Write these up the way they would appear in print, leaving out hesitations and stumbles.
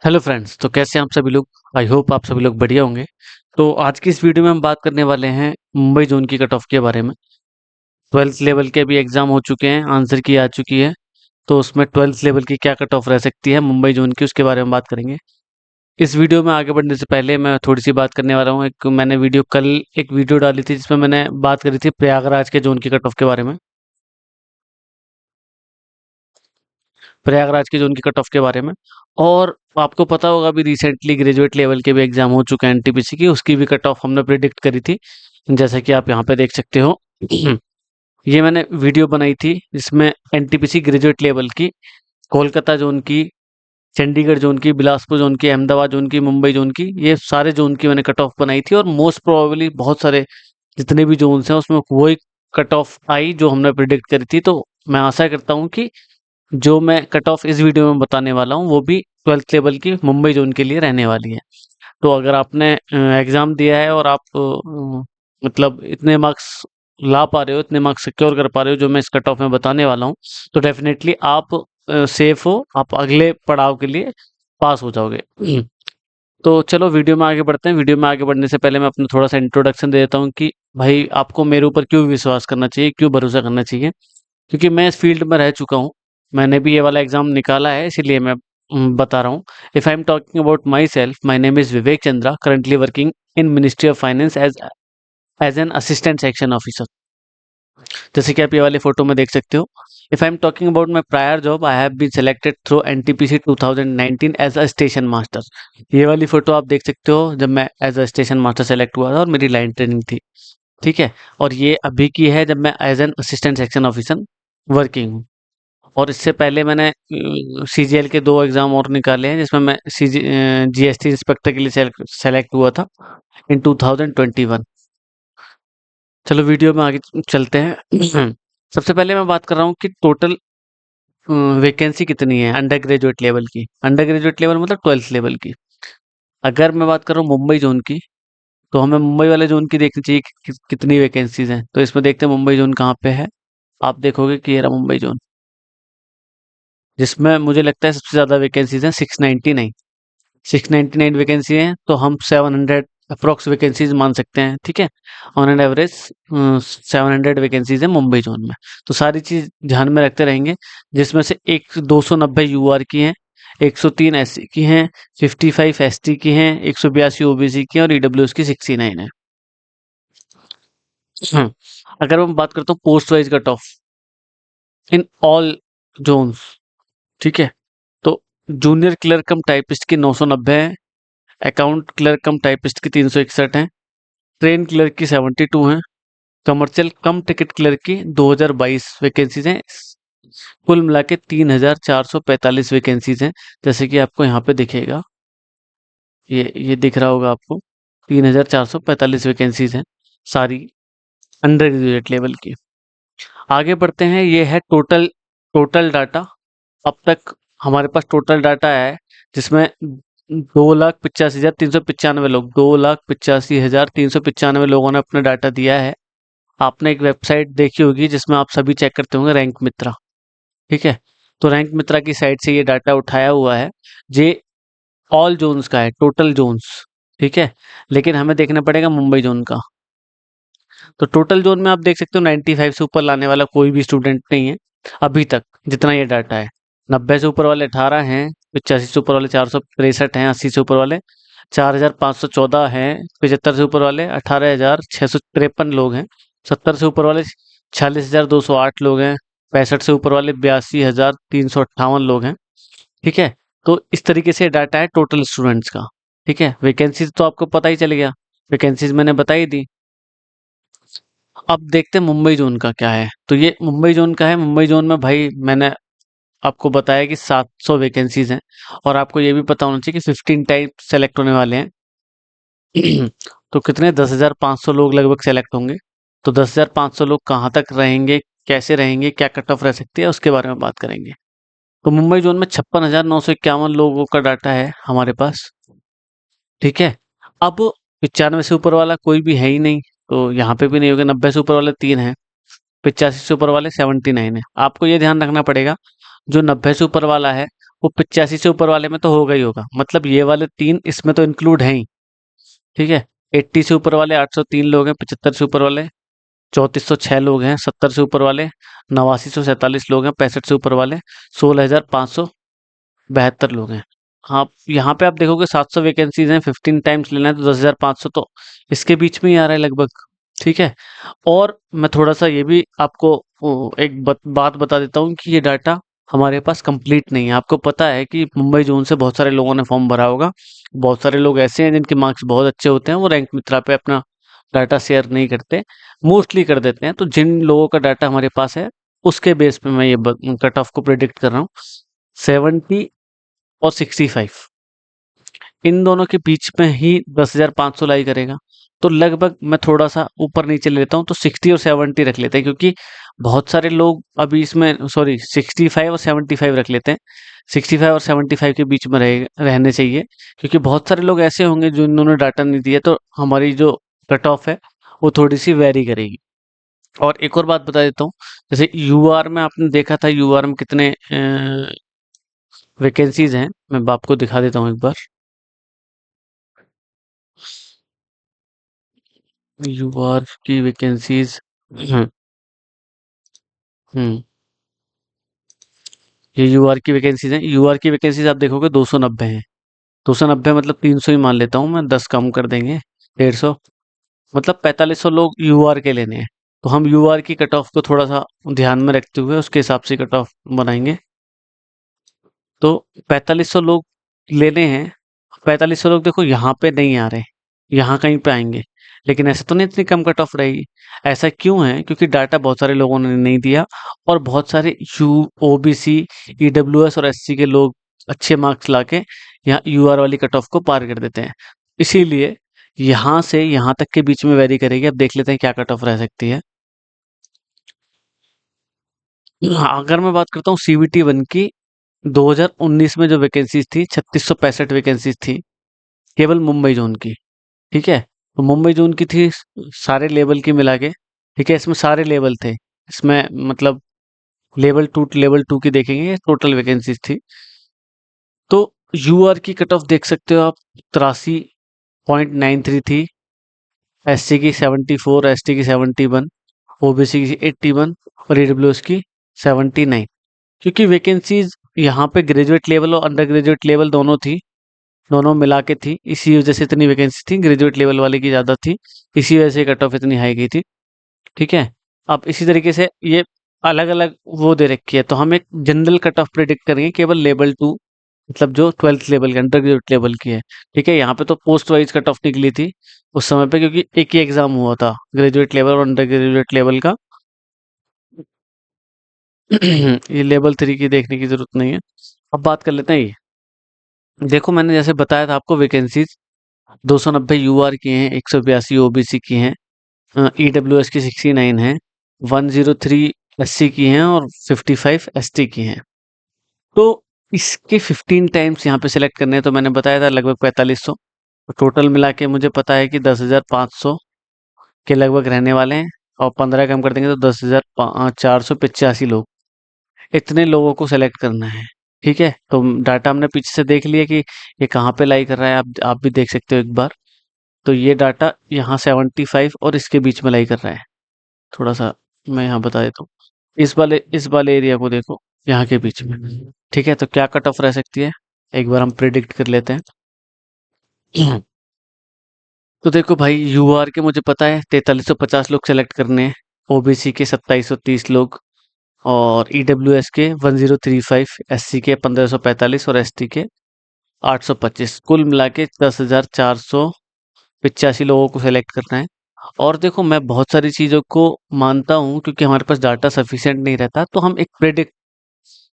Hello friends, तो कैसे हैं आप सभी लोग। आई होप आप सभी लोग बढ़िया होंगे। तो आज की इस वीडियो में हम बात करने वाले हैं मुंबई जोन की कट ऑफ के बारे में। 12th लेवल के भी एग्जाम हो चुके हैं, आंसर की आ चुकी है। तो उसमें 12th लेवल की क्या कट ऑफ रह सकती है मुंबई जोन की, उसके बारे में बात करेंगे। इस वीडियो में आगे बढ़ने से पहले मैं थोड़ी सी बात करने वाला हूँ। मैंने कल एक वीडियो डाली थी जिसमें मैंने बात करी थी प्रयागराज के जोन की कट ऑफ के बारे में। प्रयागराज की जोन की कट ऑफ के बारे में। और आपको पता होगा अभी रिसेंटली ग्रेजुएट लेवल के भी एग्जाम हो चुके हैं एनटीपीसी की, उसकी भी कट ऑफ हमने प्रिडिक्ट करी थी, जैसा कि आप यहाँ पे देख सकते हो। ये मैंने वीडियो बनाई थी जिसमें एनटीपीसी ग्रेजुएट लेवल की कोलकाता जोन की, चंडीगढ़ जोन की, बिलासपुर जोन की, अहमदाबाद जोन की, मुंबई जोन की, ये सारे जोन की मैंने कट ऑफ बनाई थी। और मोस्ट प्रोबेबली बहुत सारे जितने भी जोन्स हैं उसमें वही कट ऑफ आई जो हमने प्रिडिक्ट करी थी। तो मैं आशा करता हूँ कि जो मैं कट ऑफ इस वीडियो में बताने वाला हूँ वो भी 12th लेवल की मुंबई जोन के लिए रहने वाली है। तो अगर आपने एग्जाम दिया है और आप मतलब इतने मार्क्स ला पा रहे हो, इतने मार्क्स सिक्योर कर पा रहे हो जो मैं इस कट ऑफ में बताने वाला हूँ, तो डेफिनेटली आप सेफ हो, आप अगले पड़ाव के लिए पास हो जाओगे। तो चलो वीडियो में आगे बढ़ते हैं। वीडियो में आगे बढ़ने से पहले मैं अपना थोड़ा सा इंट्रोडक्शन दे देता हूँ कि भाई आपको मेरे ऊपर क्यों विश्वास करना चाहिए, क्यों भरोसा करना चाहिए। क्योंकि मैं इस फील्ड में रह चुका हूँ, मैंने भी ये वाला एग्जाम निकाला है, इसीलिए मैं बता रहा हूँ। If I am talking about myself, my name is Vivek Chandra, currently working in ministry of finance as an assistant section officer, जैसे कि आप ये वाली फोटो में देख सकते हो। If I am talking about my prior job, I have been selected through NTPC 2019 as a station master. ये वाली फोटो आप देख सकते हो जब मैं as a station master select हुआ था और मेरी लाइन ट्रेनिंग थी। ठीक है। और ये अभी की है जब मैं as an assistant section officer working हूँ। और इससे पहले मैंने सीजीएल के 2 एग्ज़ाम और निकाले हैं जिसमें मैं जीएसटी इंस्पेक्टर के लिए सेलेक्ट हुआ था इन 2021। चलो वीडियो में आगे चलते हैं। सबसे पहले मैं बात कर रहा हूँ कि टोटल वैकेंसी कितनी है अंडर ग्रेजुएट लेवल की। अंडर ग्रेजुएट लेवल मतलब 12th लेवल की। अगर मैं बात कर रहा हूँ मुंबई जोन की, तो हमें मुंबई वाले जोन की देखनी चाहिए कि कितनी वैकेंसीज हैं। तो इसमें देखते हैं मुंबई जोन कहाँ पे है। आप देखोगे कि ये रहा मुंबई जोन, जिसमें मुझे लगता है सबसे ज़्यादा वैकेंसीज हैं 699। 699 वैकेंसी हैं, तो हम 700 अप्रोक्स वैकेंसीज मान सकते हैं। ठीक है। ऑन एन एवरेज 700 वैकेंसीज हैं मुंबई जोन में। तो सारी चीज ध्यान में रखते रहेंगे, जिसमें से एक 290 यूआर की हैं, 103 एससी की हैं, 55 एसटी की हैं, 182 ओबीसी की हैं और ईडब्ल्यूएस की 69 है। हम्म, अगर मैं बात करता हूँ post wise cut off in all zones, ठीक है, तो जूनियर क्लर्क कम टाइपिस्ट की 990 है, अकाउंट क्लर्क कम टाइपिस्ट की 361 है, ट्रेन क्लर्क की 72 हैं, कमर्शियल कम टिकट क्लर्क की 2022 वैकेंसीज हैं। कुल मिला के 3445 वैकेंसीज हैं, जैसे कि आपको यहाँ पे दिखेगा, ये दिख रहा होगा आपको। 3445 वैकेंसीज हैं सारी अंडर ग्रेजुएट लेवल की। आगे बढ़ते हैं। ये है टोटल टोटल डाटा। अब तक हमारे पास टोटल डाटा है जिसमें 2,85,395 लोग, 2,85,395 लोगों ने अपना डाटा दिया है। आपने एक वेबसाइट देखी होगी जिसमें आप सभी चेक करते होंगे, रैंक मित्रा। ठीक है। तो रैंक मित्रा की साइट से ये डाटा उठाया हुआ है। ये ऑल जोन्स का है, टोटल जोन्स। ठीक है। लेकिन हमें देखना पड़ेगा मुंबई जोन का। तो टोटल जोन में आप देख सकते हो 95 से ऊपर लाने वाला कोई भी स्टूडेंट नहीं है अभी तक, जितना ये डाटा है। 90 से ऊपर वाले 18 हैं, 85 से ऊपर वाले 463 हैं, 80 से ऊपर वाले 4,514 हैं, 75 से ऊपर वाले 18,653 लोग हैं, 70 से ऊपर वाले 46,208 लोग हैं, 65 से ऊपर वाले 82,358 लोग हैं। ठीक है। तो इस तरीके से डाटा है टोटल स्टूडेंट्स का। ठीक है। वैकेंसीज तो आपको पता ही चल गया, वैकेंसीज मैंने बताई दी। अब देखते हैं मुंबई जोन का क्या है। तो ये मुंबई जोन का है। मुंबई जोन में भाई मैंने आपको बताया कि 700 वैकेंसीज हैं, और आपको ये भी पता होना चाहिए कि 15 टाइप सेलेक्ट होने वाले हैं। तो कितने 10,500 लोग लगभग सेलेक्ट होंगे। तो 10,500 लोग कहाँ तक रहेंगे, कैसे रहेंगे, क्या कट ऑफ रह सकती है, उसके बारे में बात करेंगे। तो मुंबई जोन में 56,951 लोगों का डाटा है हमारे पास। ठीक है। अब 95 से ऊपर वाला कोई भी है ही नहीं, तो यहाँ पे भी नहीं होगा। 90 से ऊपर वाले 3 हैं, 85 से ऊपर वाले 79 है। आपको ये ध्यान रखना पड़ेगा, जो 90 से ऊपर वाला है वो 85 से ऊपर वाले में तो होगा ही होगा, मतलब ये वाले 3 इसमें तो इंक्लूड हैं ही, ठीक है। 80 से ऊपर वाले 803 लोग हैं, 75 से ऊपर वाले 3406 लोग हैं, 70 से ऊपर वाले 8947 लोग हैं, 65 से ऊपर वाले 16,572 लोग हैं। आप यहाँ पे आप देखोगे 700 वैकेंसीज हैं, 15 टाइम्स लेना है तो 10,500, तो इसके बीच में ही आ रहा है लगभग, ठीक है। और मैं थोड़ा सा ये भी आपको एक बात बता देता हूँ कि ये डाटा हमारे पास कंप्लीट नहीं है। आपको पता है कि मुंबई जोन से बहुत सारे लोगों ने फॉर्म भरा होगा, बहुत सारे लोग ऐसे हैं जिनके मार्क्स बहुत अच्छे होते हैं, वो रैंक मित्रा पे अपना डाटा शेयर नहीं करते, मोस्टली कर देते हैं। तो जिन लोगों का डाटा हमारे पास है उसके बेस पे मैं ये कट ऑफ को प्रिडिक्ट कर रहा हूँ, 70 और 65, इन दोनों के बीच में ही 10,500 लाई करेगा। तो लगभग मैं थोड़ा सा ऊपर नीचे ले लेता हूँ, तो 60 और 70 रख लेते हैं, क्योंकि बहुत सारे लोग अभी इसमें, सॉरी 65 और 75 रख लेते हैं, 65 और 75 के बीच में रहने चाहिए, क्योंकि बहुत सारे लोग ऐसे होंगे जिन्होंने डाटा नहीं दिया, तो हमारी जो कट ऑफ है वो थोड़ी सी वेरी करेगी। और एक और बात बता देता हूँ, जैसे यूआर में आपने देखा था, यूआर में कितने वैकेंसीज हैं, मैं आपको दिखा देता हूँ एक बार। यूआर की वैकेंसीज, हम्म हम्म, ये यूआर की वैकेंसीज हैं। यूआर की वैकेंसीज आप देखोगे 290 हैं, 290 मतलब 300 ही मान लेता हूँ मैं, 10 कम कर देंगे, 150, मतलब 4500 लोग यूआर के लेने हैं। तो हम यूआर की कट ऑफ को थोड़ा सा ध्यान में रखते हुए उसके हिसाब से कट ऑफ बनाएंगे। तो 4500 लोग लेने हैं, 4500 लोग देखो यहाँ पे नहीं आ रहे, यहाँ कहीं पे आएंगे, लेकिन ऐसा तो नहीं इतनी कम कट ऑफ रहेगी। ऐसा क्यों है? क्योंकि डाटा बहुत सारे लोगों ने नहीं दिया, और बहुत सारे ओबीसी, ईडब्ल्यूएस और एससी के लोग अच्छे मार्क्स लाके यहाँ यूआर वाली कट ऑफ को पार कर देते हैं। इसीलिए यहाँ से यहाँ तक के बीच में वेरी करेगी। अब देख लेते हैं क्या कट ऑफ रह सकती है। हाँ, अगर मैं बात करता हूँ सीबीटी वन की, 2019 में जो वैकेंसीज थी 3665 वैकेंसीज थी, केवल मुंबई जोन की, ठीक है। तो मुंबई जोन की थी, सारे लेवल की मिला के, ठीक है, इसमें सारे लेवल थे, इसमें मतलब लेवल 2 की देखेंगे टोटल वैकेंसीज थी। तो यूआर की कट ऑफ देख सकते हो आप, 83.93 थी, एससी की 74, एसटी की 71, ओबीसी की 81 और ईडब्ल्यूएस की 79। क्योंकि वैकेंसीज यहाँ पे ग्रेजुएट लेवल और अंडर ग्रेजुएट लेवल दोनों थी, दोनों मिला के थी, इसी वजह से इतनी वैकेंसी थी, ग्रेजुएट लेवल वाले की ज़्यादा थी, इसी वजह से कट ऑफ इतनी हाई गई थी, ठीक है। अब इसी तरीके से ये अलग-अलग वो दे रखी है, तो हम एक जनरल कट ऑफ प्रेडिक्ट करेंगे केवल लेवल 2, मतलब जो 12th लेवल के अंडर ग्रेजुएट लेवल की है, ठीक है। यहाँ पे तो पोस्ट वाइज कट ऑफ निकली थी उस समय पे, क्योंकि एक ही एग्जाम हुआ था ग्रेजुएट लेवल और अंडर ग्रेजुएट लेवल का। ये लेवल 3 की देखने की जरूरत नहीं है। अब बात कर लेते हैं ये, देखो मैंने जैसे बताया था आपको, वैकेंसीज 290 यूआर की हैं, 182 ओबीसी की हैं, ईडब्ल्यूएस की 69 है, 103 एससी की हैं और 55 एसटी की हैं। तो इसके 15 टाइम्स यहाँ पे सिलेक्ट करने हैं, तो मैंने बताया था लगभग 4500, तो टोटल मिला के मुझे पता है कि 10,500 के लगभग रहने वाले हैं, और 15 कम कर देंगे तो 10,485 लोग, इतने लोगों को सेलेक्ट करना है, ठीक है। तो डाटा हमने पीछे से देख लिया कि ये कहाँ पे लाई कर रहा है, आप भी देख सकते हो एक बार। तो ये डाटा यहाँ 75 और इसके बीच में लाई कर रहा है, थोड़ा सा मैं यहाँ बता देता हूँ। इस वाले एरिया को देखो, यहाँ के बीच में, ठीक है। तो क्या कट ऑफ रह सकती है, एक बार हम प्रिडिक्ट कर लेते हैं। तो देखो भाई, यूआर के मुझे पता है 4350 लोग सेलेक्ट करने हैं, ओबीसी के 2730 लोग, और ईडब्ल्यूएस के 1035, एससी के 1545 और एसटी के 825, कुल मिला के 10,485 लोगों को सेलेक्ट करना है। और देखो मैं बहुत सारी चीज़ों को मानता हूँ, क्योंकि हमारे पास डाटा सफिशिएंट नहीं रहता, तो हम एक प्रेडिक्ट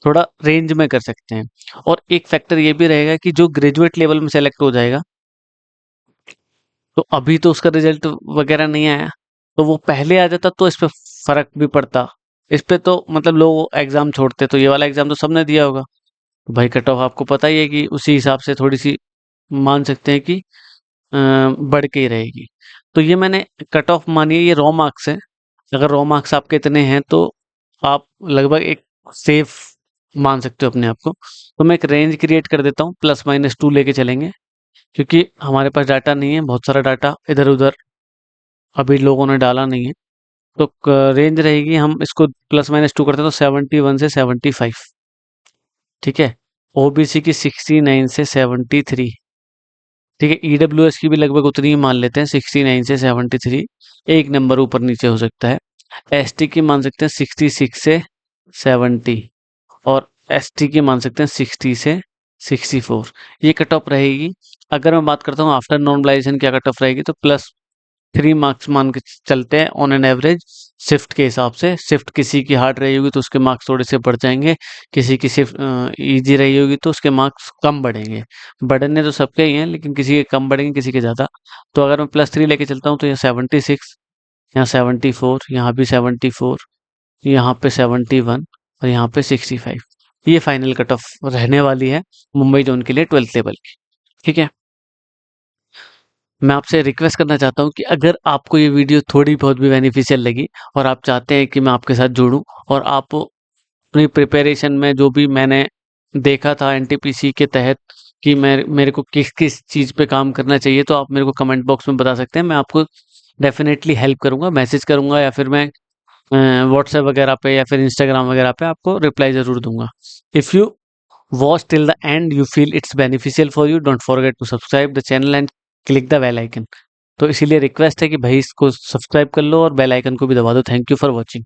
थोड़ा रेंज में कर सकते हैं। और एक फैक्टर ये भी रहेगा कि जो ग्रेजुएट लेवल में सेलेक्ट हो जाएगा, तो अभी तो उसका रिजल्ट वगैरह नहीं आया, तो वो पहले आ जाता तो इस पे फर्क भी पड़ता। इस पे तो मतलब लोग एग्जाम छोड़ते, तो ये वाला एग्जाम तो सबने दिया होगा, तो भाई कट ऑफ आपको पता ही है कि उसी हिसाब से थोड़ी सी मान सकते हैं कि बढ़ के ही रहेगी। तो ये मैंने कट ऑफ मानिए, ये रॉ मार्क्स है, अगर रॉ मार्क्स आपके इतने हैं तो आप लगभग एक सेफ मान सकते हो अपने आप को। तो मैं एक रेंज क्रिएट कर देता हूँ, +-2 लेके चलेंगे, क्योंकि हमारे पास डाटा नहीं है, बहुत सारा डाटा इधर-उधर अभी लोगों ने डाला नहीं है। तो रेंज रहेगी, हम इसको +-2 करते हैं तो 71 से 75, ठीक है। ओबीसी की 69 से 73, ठीक है। ईडब्ल्यूएस की भी लगभग उतनी ही मान लेते हैं, 69 से 73, एक नंबर ऊपर नीचे हो सकता है। एसटी की मान सकते हैं 66 से 70, और एसटी की मान सकते हैं 60 से 64, ये कट ऑफ रहेगी। अगर मैं बात करता हूँ आफ्टर नॉर्मलाइजेशन क्या कट ऑफ रहेगी, तो +3 मार्क्स मान के चलते हैं ऑन एन एवरेज, शिफ्ट के हिसाब से। शिफ्ट किसी की हार्ड रही होगी तो उसके मार्क्स थोड़े से बढ़ जाएंगे, किसी की शिफ्ट इजी रही होगी तो उसके मार्क्स कम बढ़ेंगे। बढ़ने तो सबके ही हैं, लेकिन किसी के कम बढ़ेंगे, किसी के ज़्यादा। तो अगर मैं +3 लेके चलता हूँ तो ये 76, यहाँ 74, यहाँ भी 74, यहाँ पे 71, और यहाँ पे 65, ये फाइनल कट ऑफ रहने वाली है मुंबई जोन के लिए 12th लेवल की, ठीक है। मैं आपसे रिक्वेस्ट करना चाहता हूँ कि अगर आपको ये वीडियो थोड़ी बहुत भी बेनिफिशियल लगी और आप चाहते हैं कि मैं आपके साथ जुड़ूं, और आप अपनी प्रिपरेशन में जो भी मैंने देखा था एनटीपीसी के तहत कि मैं मेरे को किस किस चीज़ पे काम करना चाहिए, तो आप मेरे को कमेंट बॉक्स में बता सकते हैं। मैं आपको डेफिनेटली हेल्प करूंगा, मैसेज करूंगा, या फिर मैं व्हाट्सएप वगैरह पे या फिर इंस्टाग्राम वगैरह पे आपको रिप्लाई ज़रूर दूंगा। If you watch till the end, you feel it's beneficial for you, don't forget to subscribe the channel and click the bell icon। तो इसीलिए रिक्वेस्ट है कि भाई इसको सब्सक्राइब कर लो और बेल आइकन को भी दबा दो। Thank you for watching.